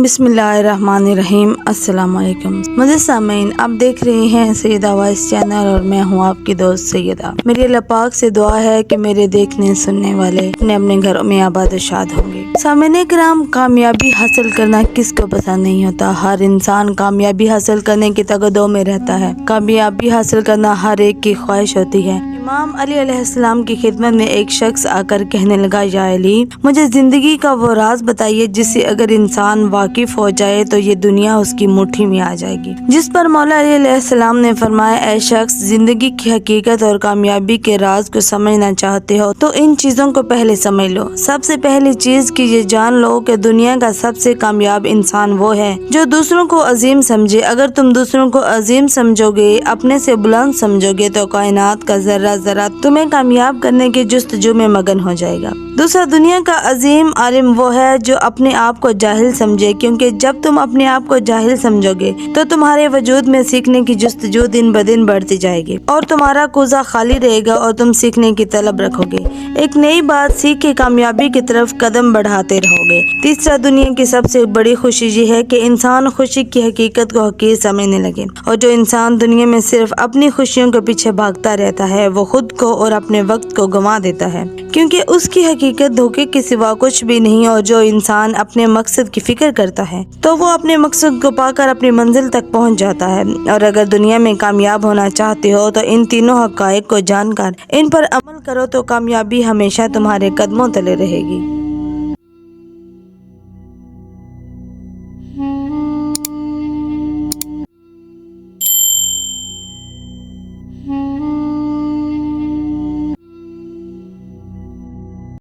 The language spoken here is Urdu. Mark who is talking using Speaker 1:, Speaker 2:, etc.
Speaker 1: بسم اللہ الرحمن الرحیم۔ السلام علیکم معزز سامعین، آپ دیکھ رہے ہیں سیدہ وائس چینل اور میں ہوں آپ کی دوست سیدہ۔ میری اللہ پاک سے دعا ہے کہ میرے دیکھنے سننے والے اپنے گھروں میں آباد و شاد ہوں گے۔ سامعین کرام، کامیابی حاصل کرنا کس کو پسند نہیں ہوتا؟ ہر انسان کامیابی حاصل کرنے کی تگدو میں رہتا ہے۔ کامیابی حاصل کرنا ہر ایک کی خواہش ہوتی ہے۔ امام علی علیہ السلام کی خدمت میں ایک شخص آ کر کہنے لگا، یا علی، مجھے زندگی کا وہ راز بتائیے جس سے اگر انسان واقف ہو جائے تو یہ دنیا اس کی مٹھی میں آ جائے گی۔ جس پر مولا علی علیہ السلام نے فرمایا، اے شخص، زندگی کی حقیقت اور کامیابی کے راز کو سمجھنا چاہتے ہو تو ان چیزوں کو پہلے سمجھ لو۔ سب سے پہلی چیز کہ یہ جان لو کہ دنیا کا سب سے کامیاب انسان وہ ہے جو دوسروں کو عظیم سمجھے۔ اگر تم دوسروں کو عظیم سمجھو گے، اپنے سے بلند سمجھو گے تو کائنات کا ذرہ ذرہ تمہیں کامیاب کرنے کی جستجو میں مگن ہو جائے گا۔ دوسرا، دنیا کا عظیم عالم وہ ہے جو اپنے آپ کو جاہل سمجھے، کیونکہ جب تم اپنے آپ کو جاہل سمجھو گے تو تمہارے وجود میں سیکھنے کی جستجو دن بدن بڑھتی جائے گی اور تمہارا کوزہ خالی رہے گا اور تم سیکھنے کی طلب رکھو گے۔ ایک نئی بات سیکھ کے کامیابی کی طرف قدم بڑھاتے رہو گے۔ تیسرا، دنیا کی سب سے بڑی خوشی یہ ہے کہ انسان خوشی کی حقیقت کو حقیر سمجھنے لگے، اور جو انسان دنیا میں صرف اپنی خوشیوں کے پیچھے بھاگتا رہتا ہے وہ خود کو اور اپنے وقت کو گنوا دیتا ہے، کیونکہ اس کی حقیقت دھوکے کے سوا کچھ بھی نہیں۔ اور جو انسان اپنے مقصد کی فکر کرتا ہے تو وہ اپنے مقصد کو پا کر اپنی منزل تک پہنچ جاتا ہے۔ اور اگر دنیا میں کامیاب ہونا چاہتے ہو تو ان تینوں حقائق کو جان کر ان پر عمل کرو تو کامیابی ہمیشہ تمہارے قدموں تلے رہے گی۔